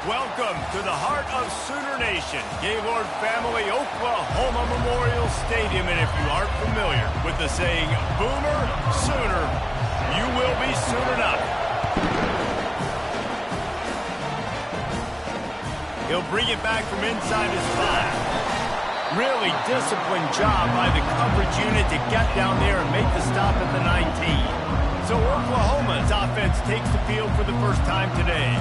Welcome to the heart of Sooner Nation, Gaylord Family, Oklahoma Memorial Stadium. And if you aren't familiar with the saying, Boomer Sooner, you will be soon enough. He'll bring it back from inside his 5. Really disciplined job by the coverage unit to get down there and make the stop at the 19. So Oklahoma's offense takes the field for the first time today.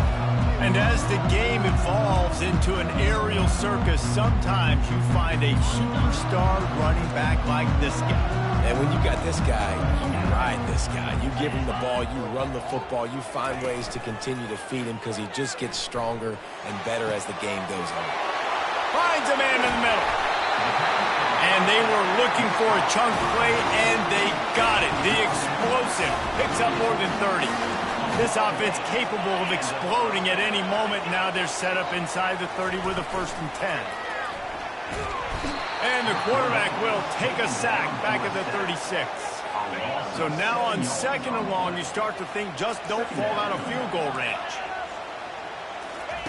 And as the game evolves into an aerial circus, sometimes you find a superstar running back like this guy. And when you got this guy, you ride this guy. You give him the ball, you run the football, you find ways to continue to feed him because he just gets stronger and better as the game goes on. Finds a man in the middle. And they were looking for a chunk play, and they got it. The explosive picks up more than 30. This offense capable of exploding at any moment. Now they're set up inside the 30 with a 1st and 10. And the quarterback will take a sack back at the 36. So now on 2nd and long, you start to think just don't fall out of field goal range.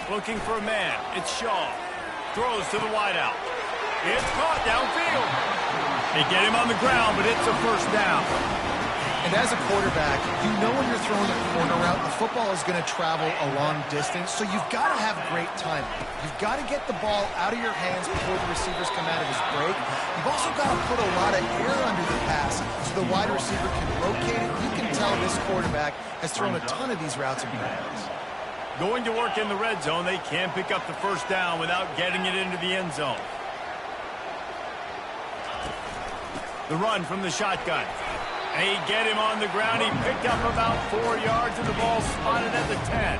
Looking for a man. It's Shaw. Throws to the wideout. It's caught downfield. They get him on the ground, but it's a 1st down. And as a quarterback, you know when you're throwing a corner route, the football is going to travel a long distance, so you've got to have great timing. You've got to get the ball out of your hands before the receivers come out of his break. You've also got to put a lot of air under the pass so the wide receiver can locate it. You can tell this quarterback has thrown a ton of these routes in practice. Going to work in the red zone, they can't pick up the 1st down without getting it into the end zone. The run from the shotgun. They get him on the ground. He picked up about 4 yards, and the ball spotted at the 10.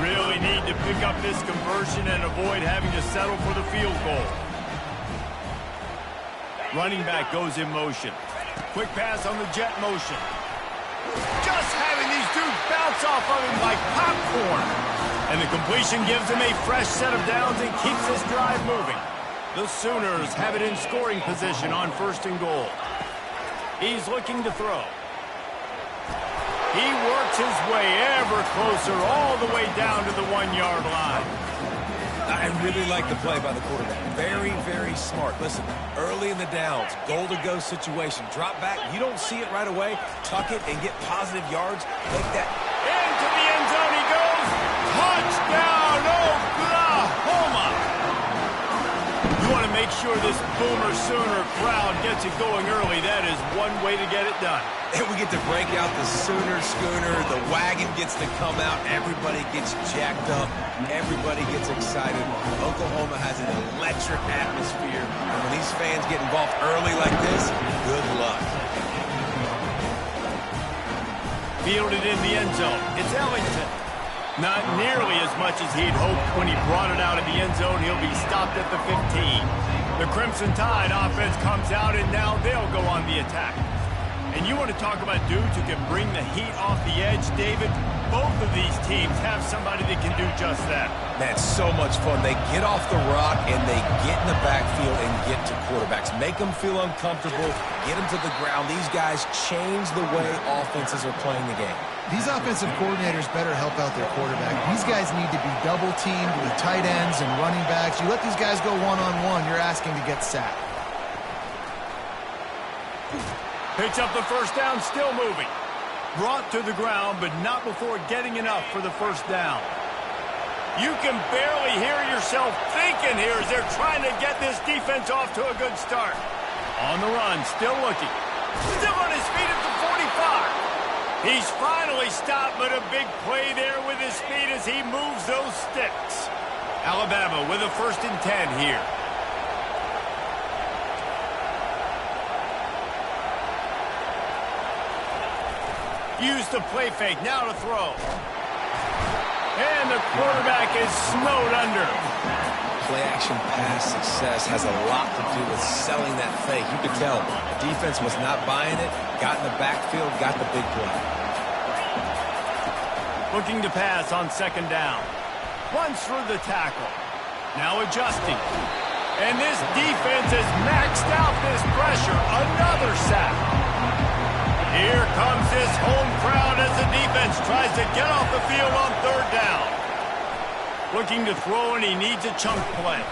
Really need to pick up this conversion and avoid having to settle for the field goal. Running back goes in motion. Quick pass on the jet motion. Just having these dudes bounce off of him like popcorn. And the completion gives him a fresh set of downs and keeps this drive moving. The Sooners have it in scoring position on 1st and goal. He's looking to throw. He works his way ever closer all the way down to the 1-yard line. I really like the play by the quarterback. Very, very smart. Listen, early in the downs, goal-to-go situation. Drop back. You don't see it right away. Tuck it and get positive yards. Make that. Into the end zone he goes. Touchdown, Oklahoma. You want to make sure this Boomer Sooner crowd gets it going early. That is one way to get it done. And we get to break out the Sooner Schooner. The wagon gets to come out. Everybody gets jacked up. Everybody gets excited. Oklahoma has an electric atmosphere. And when these fans get involved early like this, good luck. Fielded in the end zone. It's Ellington. Not nearly as much as he'd hoped when he brought it out of the end zone. He'll be stopped at the 15. The Crimson Tide offense comes out, and now they'll go on the attack. And you want to talk about dudes who can bring the heat off the edge, David? Both of these teams have somebody that can do just that. Man, so much fun. They get off the rock, and they get in the backfield and get to quarterbacks. Make them feel uncomfortable. Get them to the ground. These guys change the way offenses are playing the game. These offensive coordinators better help out their quarterback. These guys need to be double-teamed with tight ends and running backs. You let these guys go one-on-one, you're asking to get sacked. Picks up the 1st down, still moving. Brought to the ground, but not before getting enough for the 1st down. You can barely hear yourself thinking here as they're trying to get this defense off to a good start. On the run, still looking. Still on his feet at the 45. He's finally stopped, but a big play there with his speed as he moves those sticks. Alabama with a 1st and 10 here. Use the play fake, now to throw. And the quarterback is snowed under. Play-action pass success has a lot to do with selling that fake. You could tell the defense was not buying it, got in the backfield, got the big play. Looking to pass on 2nd down. Runs through the tackle. Now adjusting. And this defense has maxed out this pressure. Another sack. Here comes this home crowd as the defense tries to get off the field on 3rd down. Looking to throw, and he needs a chunk play.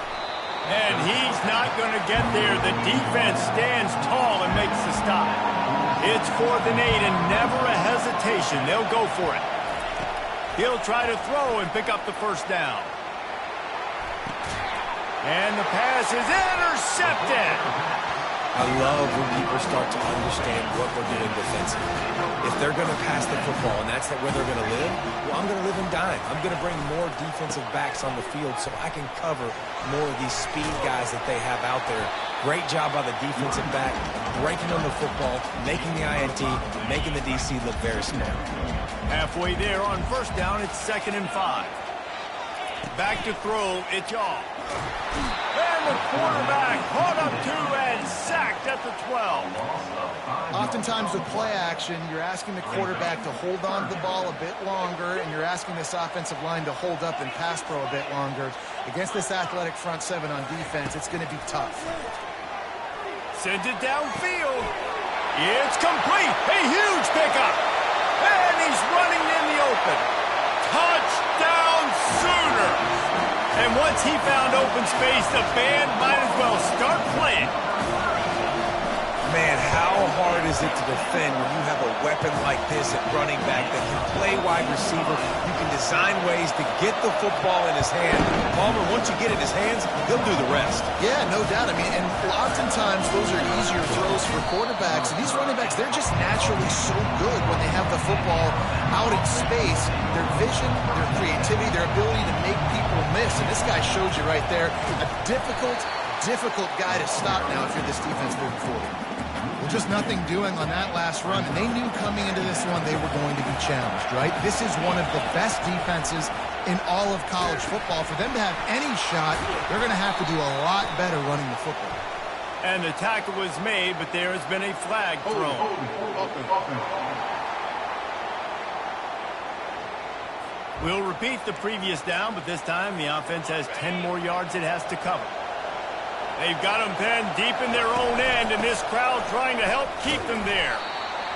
And he's not going to get there. The defense stands tall and makes the stop. It's 4th and 8 and never a hesitation. They'll go for it. He'll try to throw and pick up the first down. And the pass is intercepted. I love when people start to understand what we're doing defensively. If they're going to pass the football and that's where they're going to live, well, I'm going to live and dime. I'm going to bring more defensive backs on the field so I can cover more of these speed guys that they have out there. Great job by the defensive back, breaking on the football, making the INT, making the DC look very smart. Halfway there on first down, it's 2nd and 5. Back to throw, it's off. And the quarterback caught up to and sacked at the 12. Oftentimes with play action, you're asking the quarterback to hold on to the ball a bit longer, and you're asking this offensive line to hold up and pass pro a bit longer. Against this athletic front seven on defense, it's going to be tough. Sends it downfield. It's complete. A huge pickup. And he's running in the open. Touchdown Sooners. And once he found open space, the band might as well start playing. Man, how hard is it to defend when you have a weapon like this at running back that can play wide receiver? You can design ways to get the football in his hand. Palmer, once you get it in his hands, he'll do the rest. Yeah, no doubt. I mean, and oftentimes those are easier throws for quarterbacks. And these running backs, they're just naturally so good when they have the football out in space. Their vision, their creativity, their ability to make people miss. And this guy showed you right there, a difficult guy to stop now if you're this defense moving forward. Well, just nothing doing on that last run, and they knew coming into this one they were going to be challenged, right? This is one of the best defenses in all of college football. For them to have any shot, they're going to have to do a lot better running the football. And the tackle was made, but there has been a flag thrown. We'll repeat the previous down, but this time the offense has 10 more yards it has to cover. They've got him penned deep in their own end, and this crowd trying to help keep them there.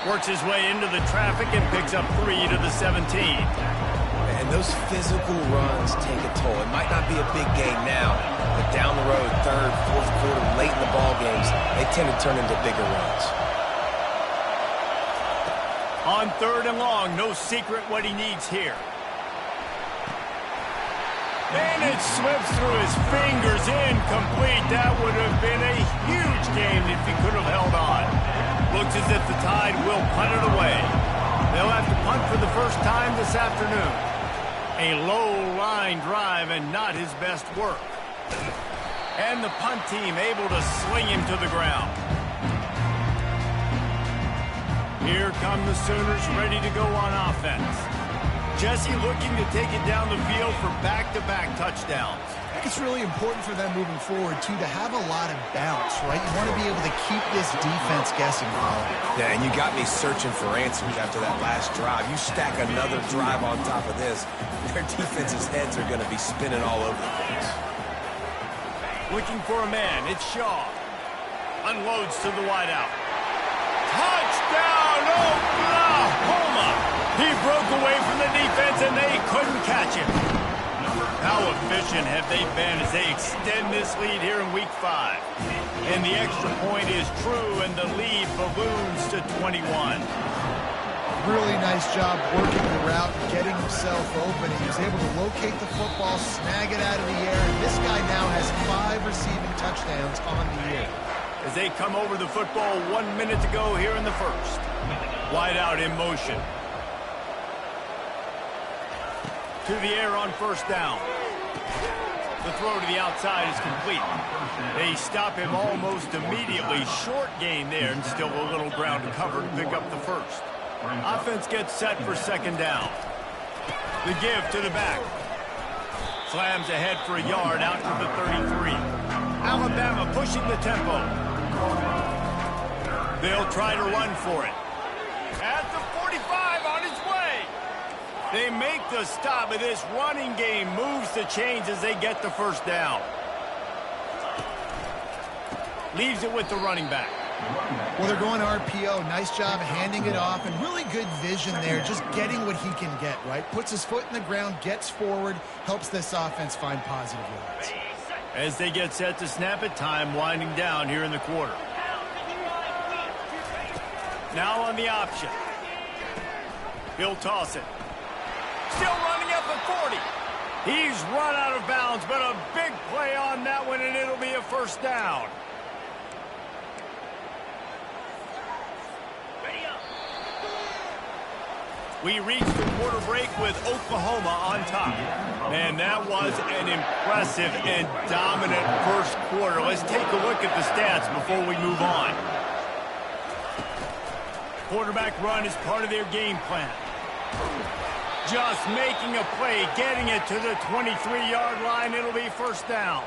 Works his way into the traffic and picks up 3 to the 17. And those physical runs take a toll. It might not be a big game now, but down the road, 3rd, 4th quarter, late in the ball games, they tend to turn into bigger runs. On 3rd and long, no secret what he needs here. And it slips through his fingers, incomplete. That would have been a huge game if he could have held on. Looks as if the Tide will punt it away. They'll have to punt for the first time this afternoon. A low-line drive and not his best work. And the punt team able to sling him to the ground. Here come the Sooners ready to go on offense. Jesse looking to take it down the field for back-to-back touchdowns. I think it's really important for them moving forward, too, to have a lot of bounce, right? You want to be able to keep this defense guessing. Yeah, and you got me searching for answers after that last drive. You stack another drive on top of this, their defense's heads are going to be spinning all over the place. Looking for a man, it's Shaw. Unloads to the wideout. Touchdown, Oklahoma! He broke away from the defense, and they couldn't catch him. How efficient have they been as they extend this lead here in Week 5? And the extra point is true, and the lead balloons to 21. Really nice job working the route and getting himself open. He was able to locate the football, snag it out of the air, and this guy now has 5 receiving touchdowns on the year. As they come over the football, 1 minute to go here in the first. Wide out in motion. To the air on first down. The throw to the outside is complete. They stop him almost immediately. Short gain there, and still a little ground to cover to pick up the first. Offense gets set for 2nd down. The give to the back. Slams ahead for a yard out to the 33. Alabama pushing the tempo. They'll try to run for it. At the 45 on his way. They make the stop, but this running game moves the chains as they get the first down. Leaves it with the running back. Well, they're going RPO. Nice job handing it off, and really good vision there, just getting what he can get, right? Puts his foot in the ground, gets forward, helps this offense find positive yards. As they get set to snap it, time winding down here in the quarter. Now on the option. He'll toss it. Still running up at 40. He's run out of bounds, but a big play on that one, and it'll be a first down. We reached the quarter break with Oklahoma on top. Man, that was an impressive and dominant first quarter. Let's take a look at the stats before we move on. Quarterback run is part of their game plan. Just making a play, getting it to the 23-yard line. It'll be first down.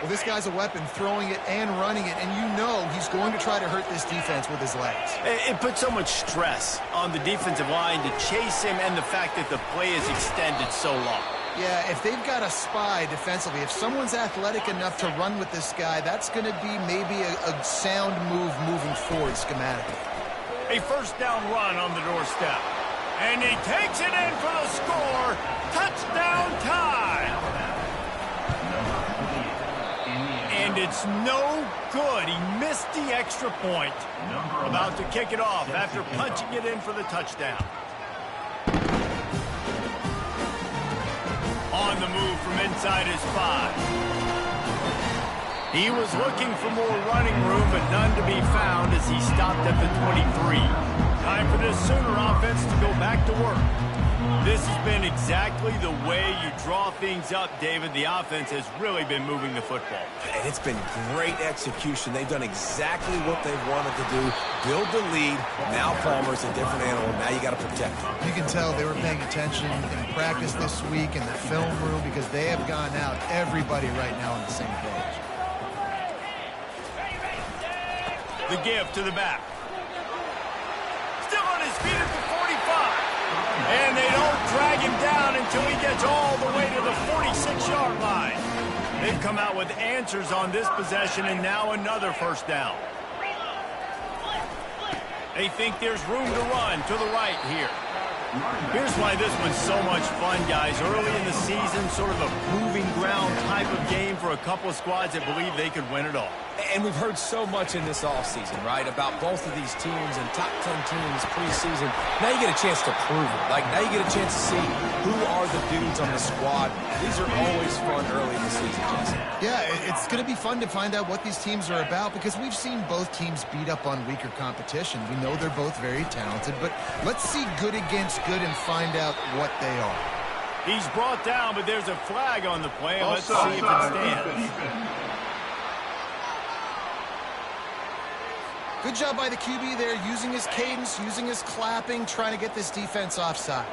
Well, this guy's a weapon, throwing it and running it, and you know he's going to try to hurt this defense with his legs. It puts so much stress on the defensive line to chase him, and the fact that the play is extended so long. Yeah, if they've got a spy defensively, if someone's athletic enough to run with this guy, that's going to be maybe a sound move moving forward schematically. A first down run on the doorstep. And he takes it in for the score. Touchdown time. And it's no good. He missed the extra point. About to kick it off after punching it in for the touchdown. On the move from inside his 5. He was looking for more running room, but none to be found as he stopped at the 23. Time for this Sooner offense to go back to work. This has been exactly the way you draw things up, David. The offense has really been moving the football. And it's been great execution. They've done exactly what they've wanted to do. Build the lead. Now Palmer's a different animal. Now you got to protect him. You can tell they were paying attention in practice this week in the film room because they have gone out, everybody right now on the same page. The give to the back. Still on his feet at the 45. And they don't drag him down until he gets all the way to the 46-yard line. They've come out with answers on this possession, and now another first down. They think there's room to run to the right here. Here's why this was so much fun, guys. Early in the season, sort of a proving ground type of game for a couple of squads that believe they could win it all. And we've heard so much in this offseason, right, about both of these teams and top 10 teams preseason. Now you get a chance to prove it. Like, now you get a chance to see who are the dudes on the squad. These are always fun early in the season, Jesse. Yeah, it's going to be fun to find out what these teams are about because we've seen both teams beat up on weaker competition. We know they're both very talented, but let's see good against good and find out what they are. He's brought down, but there's a flag on the play. Let's see if it stands. Good job by the QB there, using his cadence, using his clapping, trying to get this defense offside.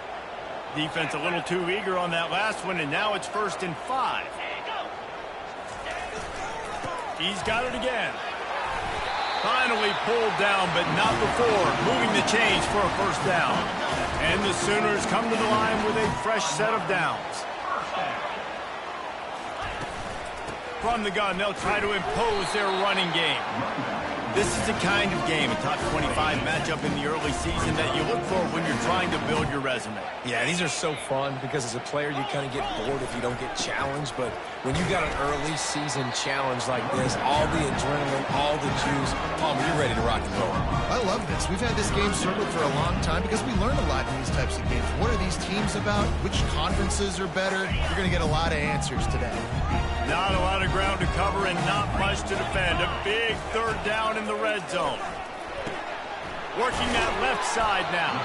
Defense a little too eager on that last one, and now it's 1st and 5. He's got it again. Finally pulled down, but not before moving the chains for a first down. And the Sooners come to the line with a fresh set of downs. From the gun, they'll try to impose their running game. This is the kind of game, a top 25 matchup in the early season that you look for when you're trying to build your resume. Yeah, these are so fun because as a player you kind of get bored if you don't get challenged, but when you got an early season challenge like this, all the adrenaline, all the juice, Palmer, you're ready to rock and roll. I love this. We've had this game circled for a long time because we learn a lot in these types of games. What are these teams about? Which conferences are better? You're going to get a lot of answers today. Not a lot of ground to cover and not much to defend. A big third down in the red zone. Working that left side now.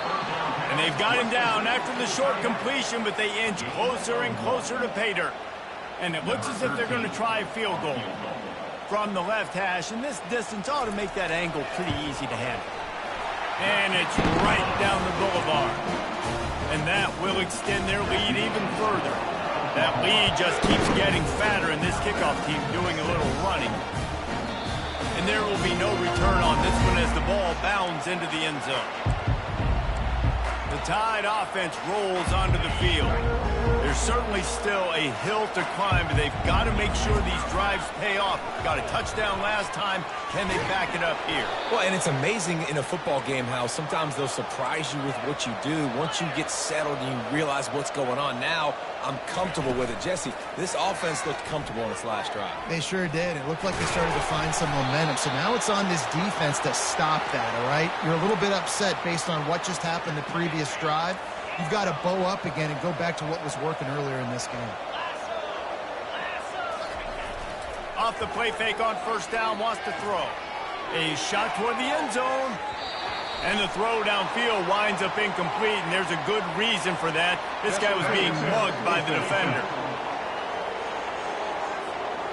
And they've got him down after the short completion, but they inch closer and closer to pay dirt. And it looks as if they're going to try a field goal from the left hash. And this distance ought to make that angle pretty easy to handle. And it's right down the boulevard. And that will extend their lead even further. That lead just keeps getting fatter, and this kickoff team doing a little running. And there will be no return on this one as the ball bounds into the end zone. The Tide offense rolls onto the field. They're certainly still a hill to climb, but they've got to make sure these drives pay off. Got a touchdown last time. Can they back it up here? Well, and it's amazing in a football game how sometimes they'll surprise you with what you do. Once you get settled and you realize what's going on, now I'm comfortable with it. Jesse, this offense looked comfortable in its last drive. They sure did. It looked like they started to find some momentum. So now it's on this defense to stop that, all right? You're a little bit upset based on what just happened the previous drive. You've got to bow up again and go back to what was working earlier in this game. Off the play fake on first down, wants to throw. A shot toward the end zone. And the throw downfield winds up incomplete, and there's a good reason for that. This guy was being mugged by the defender.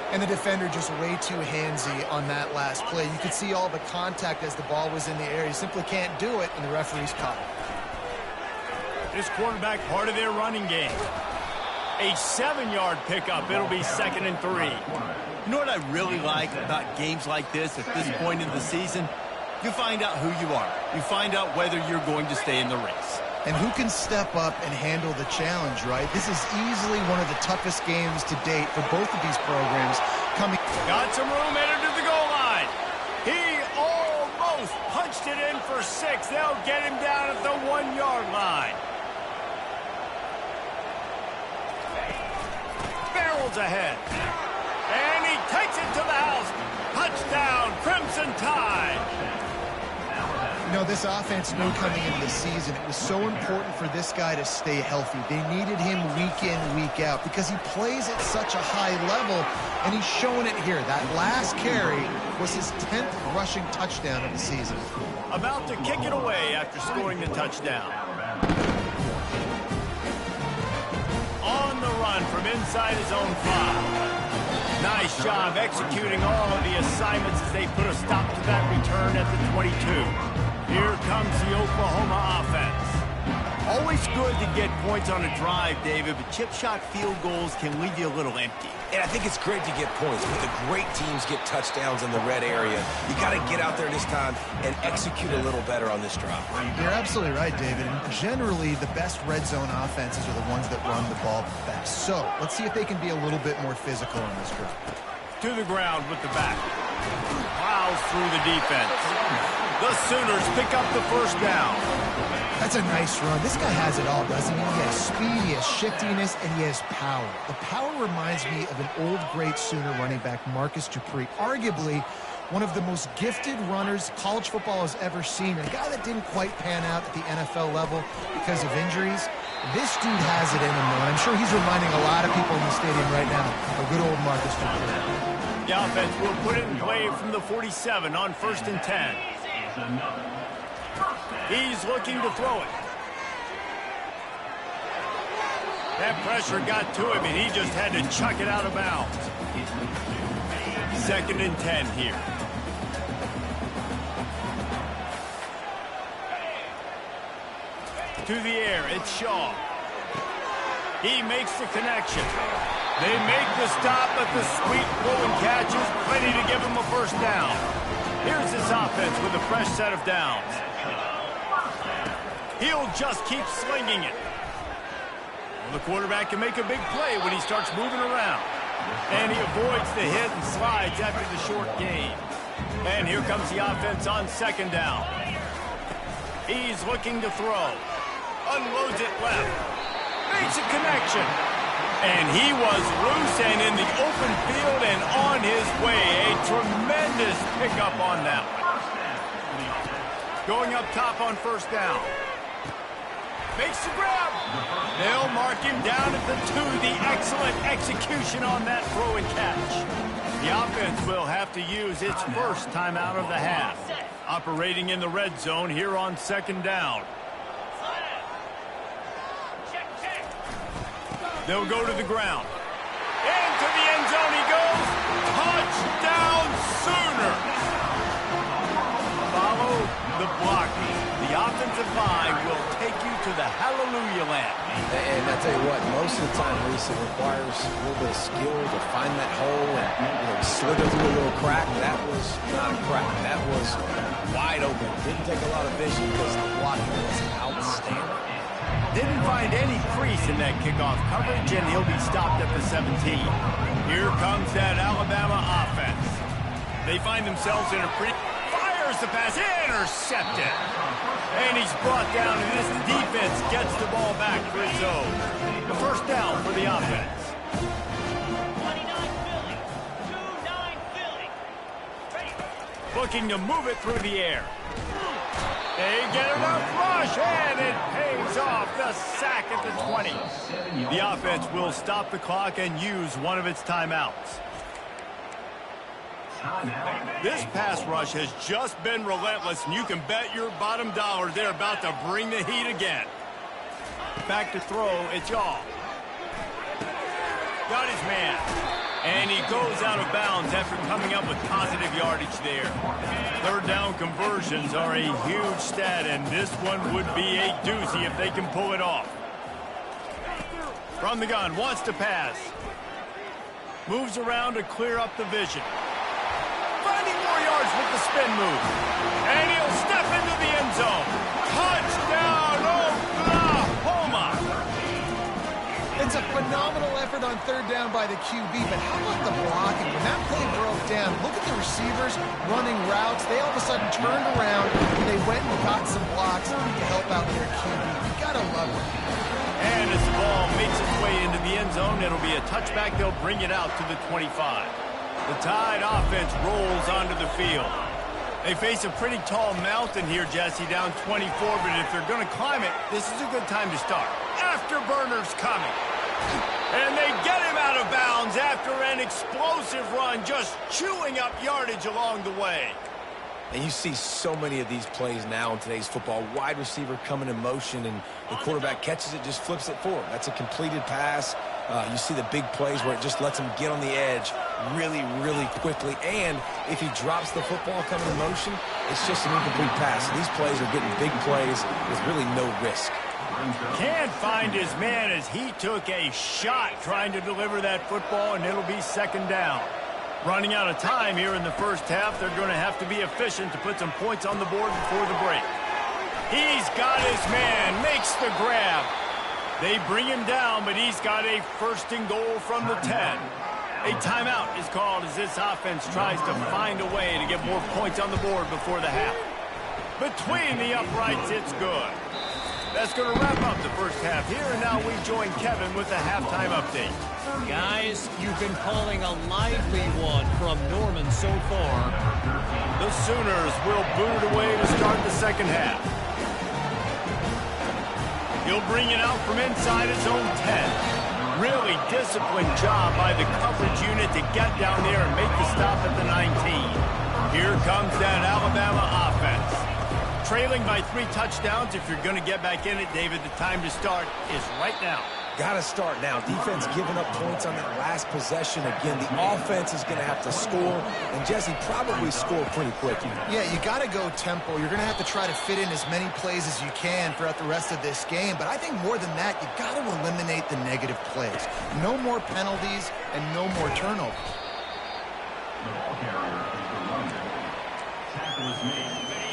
And the defender just way too handsy on that last play. You could see all the contact as the ball was in the air. He simply can't do it, and the referee's caught it. This quarterback, part of their running game. A 7-yard pickup. It'll be 2nd and 3. You know what I really like about games like this at this point in the season? You find out who you are. You find out whether you're going to stay in the race. And who can step up and handle the challenge, right? This is easily one of the toughest games to date for both of these programs. Got some room, headed to the goal line. He almost punched it in for 6. They'll get him down at the 1-yard line. Barrels ahead. And he takes it to the house. Touchdown, Crimson Tide. You know, this offense knew coming into the season it was so important for this guy to stay healthy. They needed him week in, week out because he plays at such a high level, and he's showing it here. That last carry was his 10th rushing touchdown of the season. About to kick it away after scoring the touchdown. On the run from inside his own 5. Nice job executing all of the assignments as they put a stop to that return at the 22. Here comes the Oklahoma offense. Always good to get points on a drive, David, but chip shot field goals can leave you a little empty. And I think it's great to get points, but the great teams get touchdowns in the red area. You got to get out there this time and execute a little better on this drive. You're absolutely right, David. And generally, the best red zone offenses are the ones that run the ball best. So let's see if they can be a little bit more physical on this drive. To the ground with the back. Plows through the defense. The Sooners pick up the first down. That's a nice run. This guy has it all, doesn't he? He has speed, he has shiftiness, and he has power. The power reminds me of an old, great Sooner running back, Marcus Dupree. Arguably one of the most gifted runners college football has ever seen. A guy that didn't quite pan out at the NFL level because of injuries. This dude has it in him, though. And I'm sure he's reminding a lot of people in the stadium right now of good old Marcus Dupree. The offense will put it in play from the 47 on 1st and 10. He's looking to throw it. That pressure got to him, and he just had to chuck it out of bounds. 2nd and 10 here. To the air, it's Shaw. He makes the connection. They make the stop, but the sweet throw and catch is plenty to give him a first down. Here's this offense with a fresh set of downs. He'll just keep slinging it. Well, the quarterback can make a big play when he starts moving around. And he avoids the hit and slides after the short gain. And here comes the offense on 2nd down. He's looking to throw. Unloads it left. Makes a connection. And he was loose and in the open field and on his way. A tremendous pickup on that one. Going up top on 1st down. Makes the grab. They'll mark him down at the 2. The excellent execution on that throw and catch. The offense will have to use its first timeout of the half. Operating in the red zone here on 2nd down. They'll go to the ground. Into the end zone he goes. Touchdown Sooners. Follow the blocking. The offensive line will take you to the hallelujah land. And I tell you what, most of the time, Reese, it requires a little bit of skill to find that hole and slither through a little crack. That was not a crack. That was wide open. Didn't take a lot of vision because the blocking was outstanding. Didn't find any crease in that kickoff coverage, and he'll be stopped at the 17. Here comes that Alabama offense. They find themselves in a pretty... Fires the pass, intercepted. And he's brought down, and this defense gets the ball back for his own. The first down for the offense. 29 Philly. Looking to move it through the air. They get enough rush, and it pays off. The sack at the 20. The offense will stop the clock and use one of its timeouts. This pass rush has just been relentless, and you can bet your bottom dollar they're about to bring the heat again. Back to throw, it's Yaw. Got his man. And he goes out of bounds after coming up with positive yardage there. Third down conversions are a huge stat, and this one would be a doozy if they can pull it off. From the gun, wants to pass. Moves around to clear up the vision. Finding more yards with the spin move. And he'll step into the end zone. Touchdown, Oklahoma! It's a phenomenal effort on third down by the QB, but how about the blocking? When that play broke down, look at the receivers running routes. They all of a sudden turned around, and they went and got some blocks to help out their QB. You gotta love it. And as the ball makes its way into the end zone, it'll be a touchback. They'll bring it out to the 25. The Tide offense rolls onto the field. They face a pretty tall mountain here, Jesse, down 24, but if they're going to climb it, this is a good time to start. Afterburner's coming. And they get him out of bounds after an explosive run, just chewing up yardage along the way. And you see so many of these plays now in today's football. Wide receiver coming in motion, and the quarterback catches it, just flips it forward. That's a completed pass. You see the big plays where it just lets him get on the edge really, really quickly. And if he drops the football coming in motion, it's just an incomplete pass. So these plays are getting big plays with really no risk. Can't find his man as he took a shot trying to deliver that football, and it'll be second down. Running out of time here in the first half, they're going to have to be efficient to put some points on the board before the break. He's got his man, makes the grab. They bring him down, but he's got a first and goal from the 10. A timeout is called as this offense tries to find a way to get more points on the board before the half. Between the uprights, it's good. That's going to wrap up the first half here, and now we join Kevin with the halftime update. Guys, you've been calling a lively one from Norman so far. The Sooners will boot it away to start the second half. He'll bring it out from inside his own 10. Really disciplined job by the coverage unit to get down there and make the stop at the 19. Here comes that Alabama offense. Trailing by 3 touchdowns. If you're going to get back in it, David, the time to start is right now. Got to start now. Defense giving up points on that last possession. Again, the offense is going to have to score, and Jesse probably score pretty quick. Yeah, you got to go tempo. You're going to have to try to fit in as many plays as you can throughout the rest of this game. But I think more than that, you got to eliminate the negative plays. No more penalties and no more turnovers.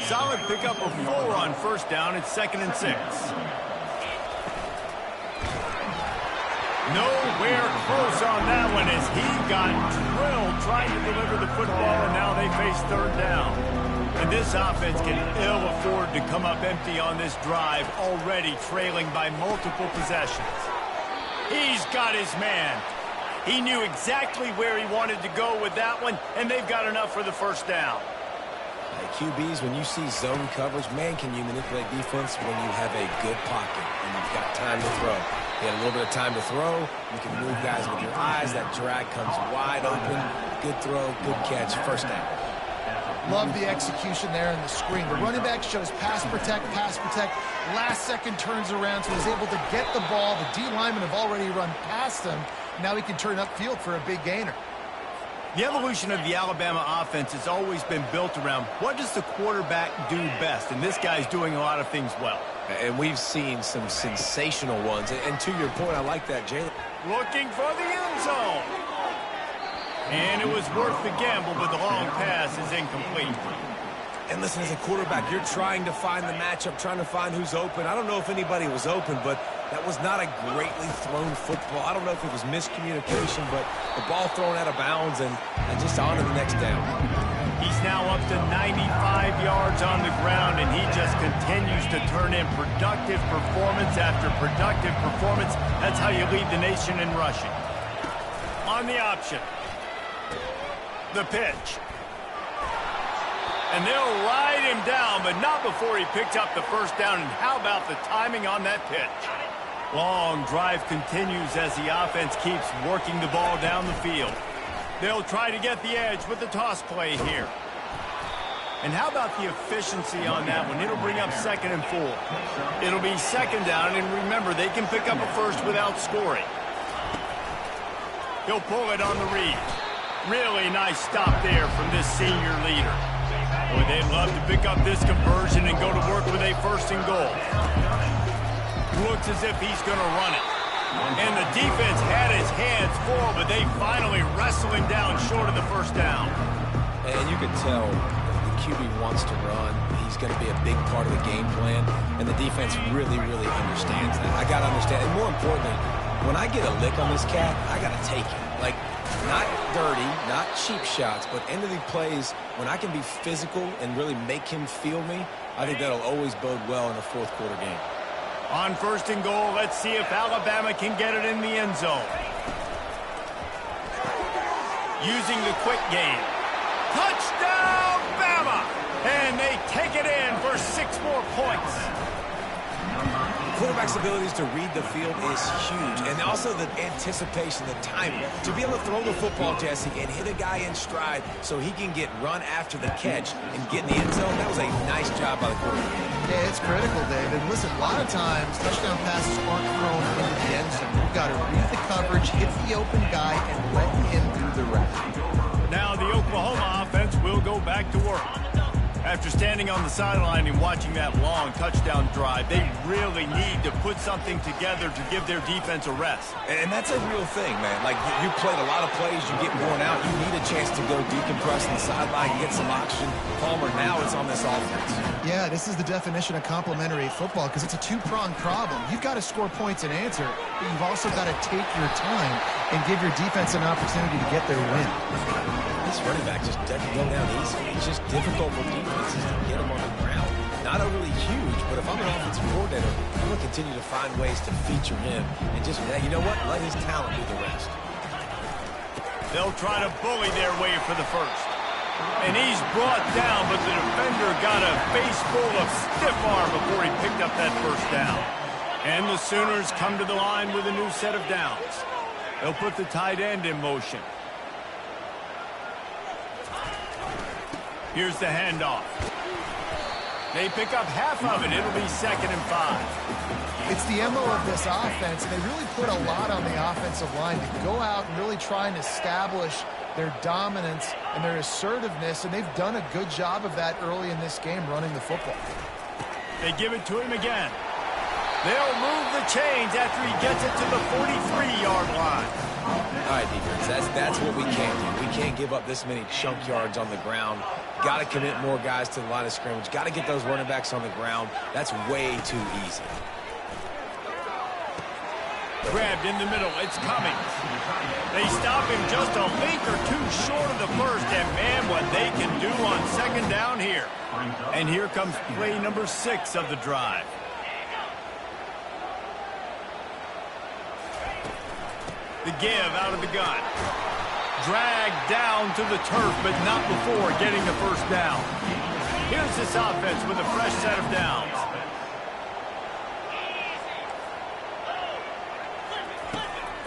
Solid pickup of 4 on first down. It's 2nd and 6. Nowhere close on that one as he got drilled trying to deliver the football, and now they face third down. And this offense can ill afford to come up empty on this drive, already trailing by multiple possessions. He's got his man. He knew exactly where he wanted to go with that one, and they've got enough for the first down. QBs, when you see zone coverage, man, can you manipulate defense when you have a good pocket and you've got time to throw. You had a little bit of time to throw. You can move guys with your eyes. That drag comes wide open. Good throw, good catch, first down. Love the execution there in the screen. The running back shows pass protect, last second turns around, so he's able to get the ball. The D linemen have already run past him. Now he can turn upfield for a big gainer. The evolution of the Alabama offense has always been built around what does the quarterback do best, and this guy's doing a lot of things well. And we've seen some sensational ones. And to your point, I like that, Jalen. Looking for the end zone. And it was worth the gamble, but the long pass is incomplete. And listen, as a quarterback, you're trying to find the matchup, trying to find who's open. I don't know if anybody was open, but that was not a greatly thrown football. I don't know if it was miscommunication, but the ball thrown out of bounds and just on to the next down. He's now up to 95 yards on the ground, and he just continues to turn in productive performance after productive performance. That's how you lead the nation in rushing. On the option. The pitch. And they'll ride him down, but not before he picks up the first down. And how about the timing on that pitch? Long drive continues as the offense keeps working the ball down the field. They'll try to get the edge with the toss play here. And how about the efficiency on that one? It'll bring up 2nd and 4. It'll be 2nd down, and remember, they can pick up a first without scoring. He'll pull it on the read. Really nice stop there from this senior leader. Boy, they'd love to pick up this conversion and go to work with a 1st and goal. Looks as if he's going to run it. And the defense had his hands full, but they finally wrestle him down short of the 1st down. And you can tell the QB wants to run. He's going to be a big part of the game plan, and the defense really, really understands that. I got to understand, and more importantly, when I get a lick on this cat, I got to take it. Like, not dirty, not cheap shots, but end of the plays, when I can be physical and really make him feel me, I think that'll always bode well in a 4th quarter game. On 1st and goal, let's see if Alabama can get it in the end zone. Using the quick game. Touchdown, Bama! And they take it in for 6 more points. Quarterback's abilities to read the field is huge, and also the anticipation, the timing. To be able to throw the football, Jesse, and hit a guy in stride so he can get run after the catch and get in the end zone, that was a nice job by the quarterback. Yeah, it's critical, David. Listen, a lot of times, touchdown passes aren't thrown into the end zone. You've got to read the coverage, hit the open guy, and let him do the rest. Now the Oklahoma offense will go back to work. After standing on the sideline and watching that long touchdown drive, they really need to put something together to give their defense a rest. And that's a real thing, man. Like, you played a lot of plays, you get worn out, you need a chance to go decompress on the sideline, get some oxygen. Palmer, now it's on this offense. Yeah, this is the definition of complementary football because it's a 2-pronged problem. You've got to score points and answer, but you've also got to take your time and give your defense an opportunity to get their win. This running back just doesn't go down easy. It's just difficult for defenses to get him on the ground. Not overly huge, but if I'm an offensive coordinator, I'm going to continue to find ways to feature him. And just, you know what? Let his talent do the rest. They'll try to bully their way for the first. And he's brought down, but the defender got a face full of stiff arm before he picked up that 1st down. And the Sooners come to the line with a new set of downs. They'll put the tight end in motion. Here's the handoff. They pick up half of it. It'll be 2nd and 5. It's the MO of this offense, and they really put a lot on the offensive line to go out and really try and establish their dominance and their assertiveness, and they've done a good job of that early in this game running the football. They give it to him again. They'll move the chains after he gets it to the 43-yard line. All right, defense, that's what we can't do. We can't give up this many chunk yards on the ground. Got to commit more guys to the line of scrimmage. Got to get those running backs on the ground. That's way too easy. Grabbed in the middle. It's coming. They stop him just a link or two short of the first, and man, what they can do on 2nd down here. And here comes play number 6 of the drive. The give out of the gun. Dragged down to the turf, but not before getting the 1st down. Here's this offense with a fresh set of downs.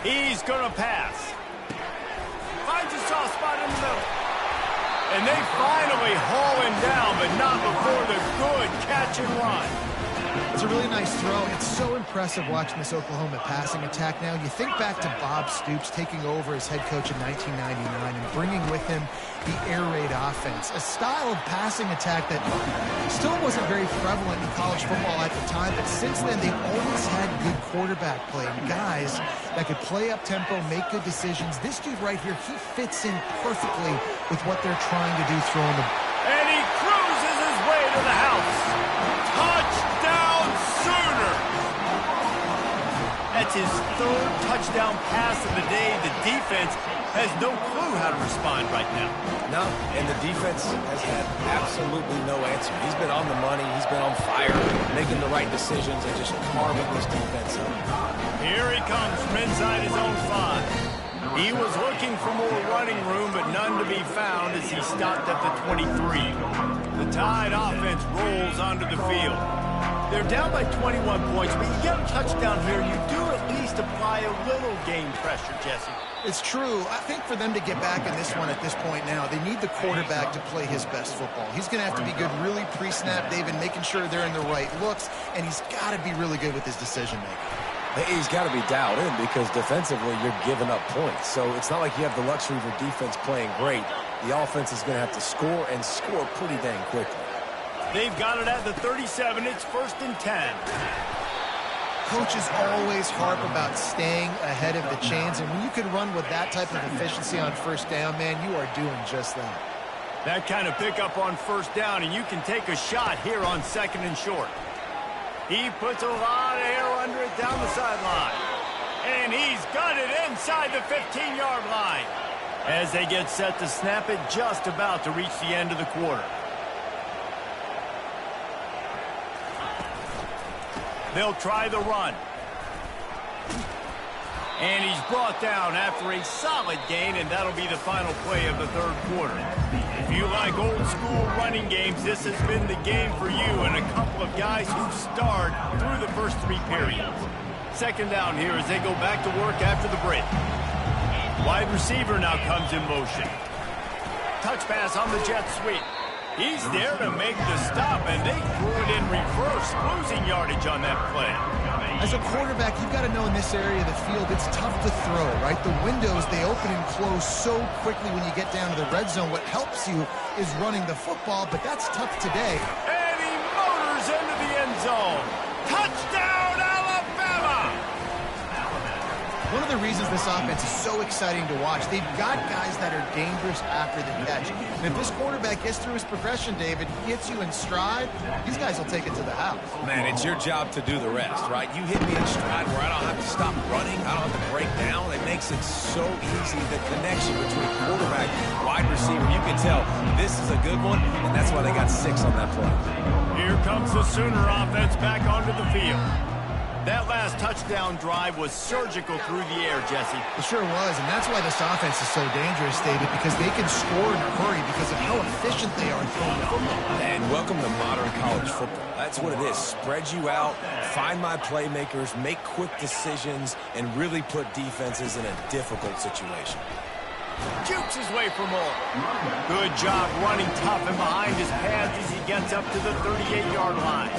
He's going to pass. Finds a soft spot in the middle. And they finally haul him down, but not before the good catch and run. It's a really nice throw. It's so impressive watching this Oklahoma passing attack now. You think back to Bob Stoops taking over as head coach in 1999 and bringing with him the air raid offense, a style of passing attack that still wasn't very prevalent in college football at the time, but since then they've always had good quarterback play, guys that could play up tempo, make good decisions. This dude right here, he fits in perfectly with what they're trying to do throwing the ball. And he cruises his to the house. Touchdown Sooner! That's his third touchdown pass of the day. The defense has no clue how to respond right now. No, and the defense has had absolutely no answer. He's been on the money. He's been on fire, making the right decisions and just carving this defense up. Here he comes from inside his own 5. He was looking for more running room, but none to be found as he stopped at the 23. The Tide offense rolls onto the field. They're down by 21 points, but you get a touchdown here, you do at least apply a little game pressure, Jesse. It's true. I think for them to get back in this one at this point now, they need the quarterback to play his best football. He's going to have to be good really pre-snap, David, making sure they're in the right looks, and he's got to be really good with his decision-making. He's got to be dialed in because defensively you're giving up points. So it's not like you have the luxury of your defense playing great. The offense is going to have to score and score pretty dang quickly. They've got it at the 37. It's 1st and 10. Coaches always harp about staying ahead of the chains, and when you can run with that type of efficiency on 1st down, man, you are doing just that. That kind of pickup on 1st down, and you can take a shot here on 2nd and short. He puts a lot of air under it down the sideline. And he's got it inside the 15-yard line. As they get set to snap it, just about to reach the end of the quarter. They'll try the run. And he's brought down after a solid gain, and that'll be the final play of the 3rd quarter. If you like old-school running games, this has been the game for you and a couple of guys who starred through the first 3 periods. 2nd down here as they go back to work after the break. Wide receiver now comes in motion. Touch pass on the jet sweep. He's there to make the stop, and they threw it in reverse, losing yardage on that play. As a quarterback, you've got to know in this area of the field, it's tough to throw, right? The windows, they open and close so quickly when you get down to the red zone. What helps you is running the football, but that's tough today. And he motors into the end zone. Touchdown, Alabama! One of the reasons this offense is so exciting to watch, they've got guys that are dangerous after the catch. And if this quarterback gets through his progression, David, gets you in stride, these guys will take it to the house. Man, it's your job to do the rest, right? You hit me in stride where I don't have to stop running. I don't have to break down. It makes it so easy. The connection between quarterback and wide receiver, you can tell this is a good one, and that's why they got 6 on that play. Here comes the Sooner offense back onto the field. That last touchdown drive was surgical through the air, Jesse. It sure was, and that's why this offense is so dangerous, David, because they can score in a hurry because of how efficient they are throwing the football. And welcome to modern college football. That's what it is. Spread you out, find my playmakers, make quick decisions, and really put defenses in a difficult situation. Jukes his way for more. Good job running tough and behind his pads as he gets up to the 38-yard line.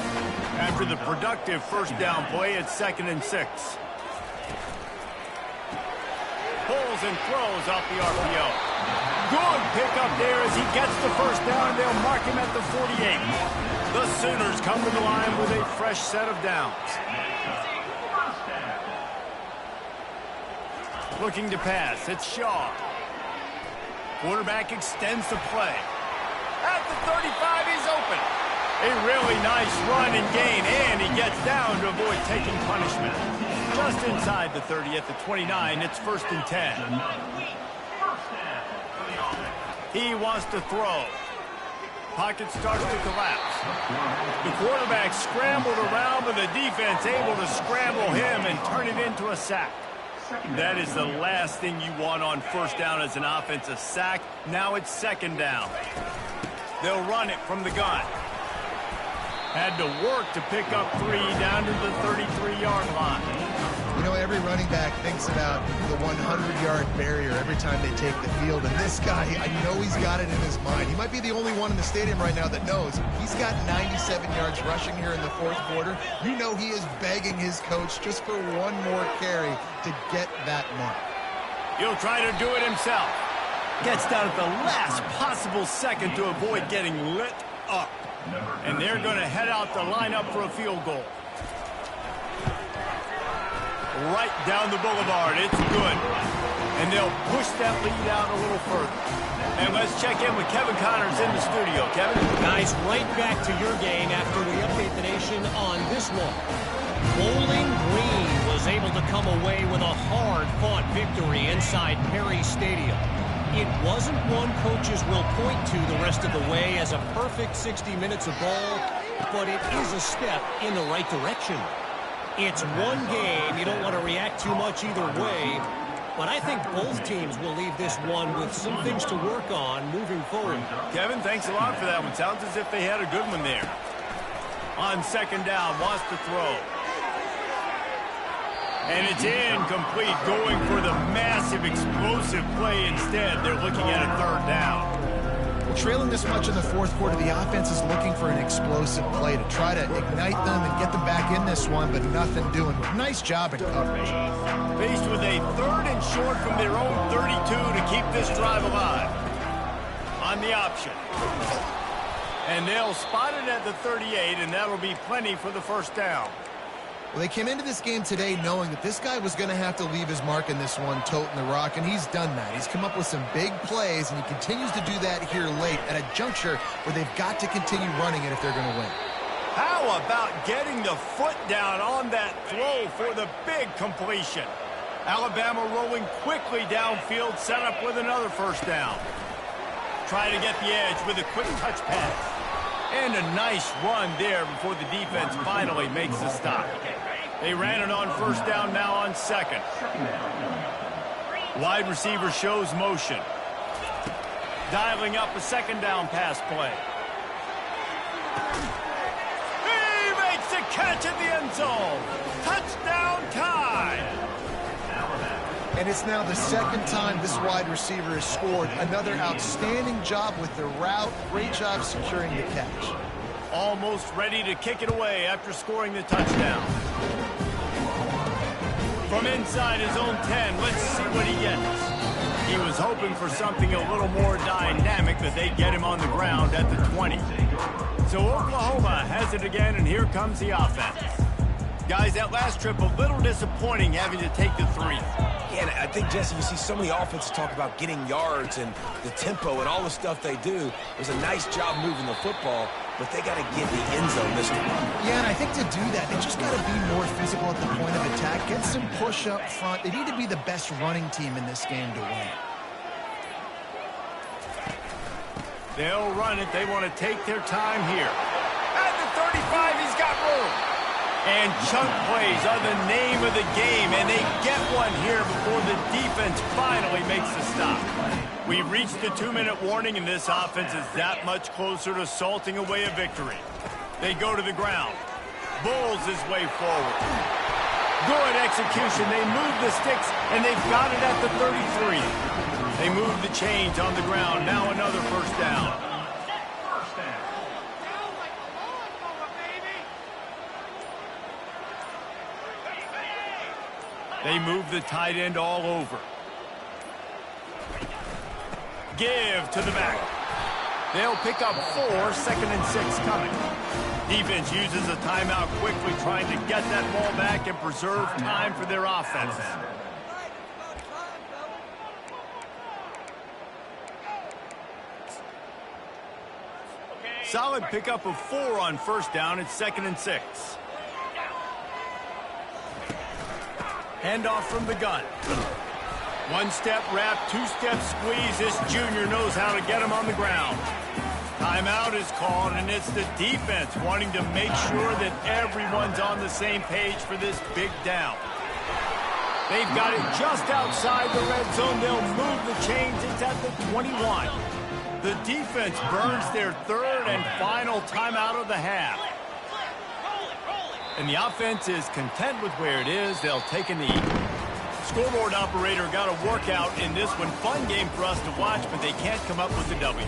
After the productive 1st down play, it's 2nd and 6. Pulls and throws off the RPO. Good pickup there as he gets the 1st down, and they'll mark him at the 48. The Sooners come to the line with a fresh set of downs. Looking to pass, it's Shaw. Quarterback extends the play. At the 35, he's open. A really nice run and gain, and he gets down to avoid taking punishment. Just inside the 30 at the 29, it's 1st and 10. He wants to throw. Pocket started to collapse. The quarterback scrambled around, but the defense able to scramble him and turn it into a sack. That is the last thing you want on 1st down as an offensive sack. Now it's 2nd down. They'll run it from the gun. Had to work to pick up 3 down to the 33-yard line. You know, every running back thinks about the 100-yard barrier every time they take the field. And this guy, I know he's got it in his mind. He might be the only one in the stadium right now that knows. He's got 97 yards rushing here in the 4th quarter. You know he is begging his coach just for one more carry to get that mark. He'll try to do it himself. Gets down at the last possible second to avoid getting lit up. And they're going to head out to line up for a field goal. right down the boulevard. It's good. And they'll push that lead out a little further. And let's check in with Kevin Connors in the studio. Kevin? Guys, right back to your game after we update the nation on this one. Bowling Green was able to come away with a hard-fought victory inside Perry Stadium. It wasn't one coaches will point to the rest of the way as a perfect 60 minutes of ball, but it is a step in the right direction. It's one game. You don't want to react too much either way, but I think both teams will leave this one with some things to work on moving forward. Kevin, thanks a lot for that one. Sounds as if they had a good one there. On second down, wants to throw. And it's incomplete, going for the massive, explosive play instead. They're looking at a third down. Well, trailing this much in the fourth quarter, the offense is looking for an explosive play to try to ignite them and get them back in this one, but nothing doing. Nice job in coverage. Faced with a third and short from their own 32 to keep this drive alive. On the option. And they'll spot it at the 38, and that'll be plenty for the first down. Well, they came into this game today knowing that this guy was going to have to leave his mark in this one, toting the rock, and he's done that. He's come up with some big plays, and he continues to do that here late at a juncture where they've got to continue running it if they're going to win. How about getting the foot down on that throw for the big completion? Alabama rolling quickly downfield, set up with another first down. Trying to get the edge with a quick touch pass. And a nice run there before the defense finally makes the stop. They ran it on first down, now on second. Wide receiver shows motion. Dialing up a second down pass play. He makes the catch in the end zone. Touchdown Tide. And it's now the second time this wide receiver has scored. Another outstanding job with the route. Great job securing the catch. Almost ready to kick it away after scoring the touchdown. From inside his own 10, let's see what he gets. He was hoping for something a little more dynamic, but they get him on the ground at the 20. So Oklahoma has it again, and here comes the offense. Guys, that last trip a little disappointing having to take the 3. Yeah, and I think, Jesse, you see so many offenses talk about getting yards and the tempo and all the stuff they do. It was a nice job moving the football, but they got to get the end zone this time. Yeah, and I think to do that, they just got to be more physical at the point of attack. Get some push up front. They need to be the best running team in this game to win. They'll run it. They want to take their time here. At the 35, he's got room. And chunk plays are the name of the game, and they get one here before the defense finally makes the stop. We've reached the 2-minute warning, and this offense is that much closer to salting away a victory. They go to the ground. Bulls his way forward. Good execution. They move the sticks, and they've got it at the 33. They move the chains on the ground. Now another first down. They move the tight end all over. Give to the back. They'll pick up 4, 2nd and 6 coming. Defense uses a timeout quickly, trying to get that ball back and preserve time for their offense. Solid pickup of 4 on first down. It's 2nd and 6. Handoff from the gun. 1-step wrap, 2-step squeeze. This junior knows how to get him on the ground. Timeout is called, and it's the defense wanting to make sure that everyone's on the same page for this big down. They've got it just outside the red zone. They'll move the chains. It's at the 21. The defense burns their 3rd and final timeout of the half. And the offense is content with where it is. They'll take a knee. Scoreboard operator got a workout in this one. Fun game for us to watch, but they can't come up with the W.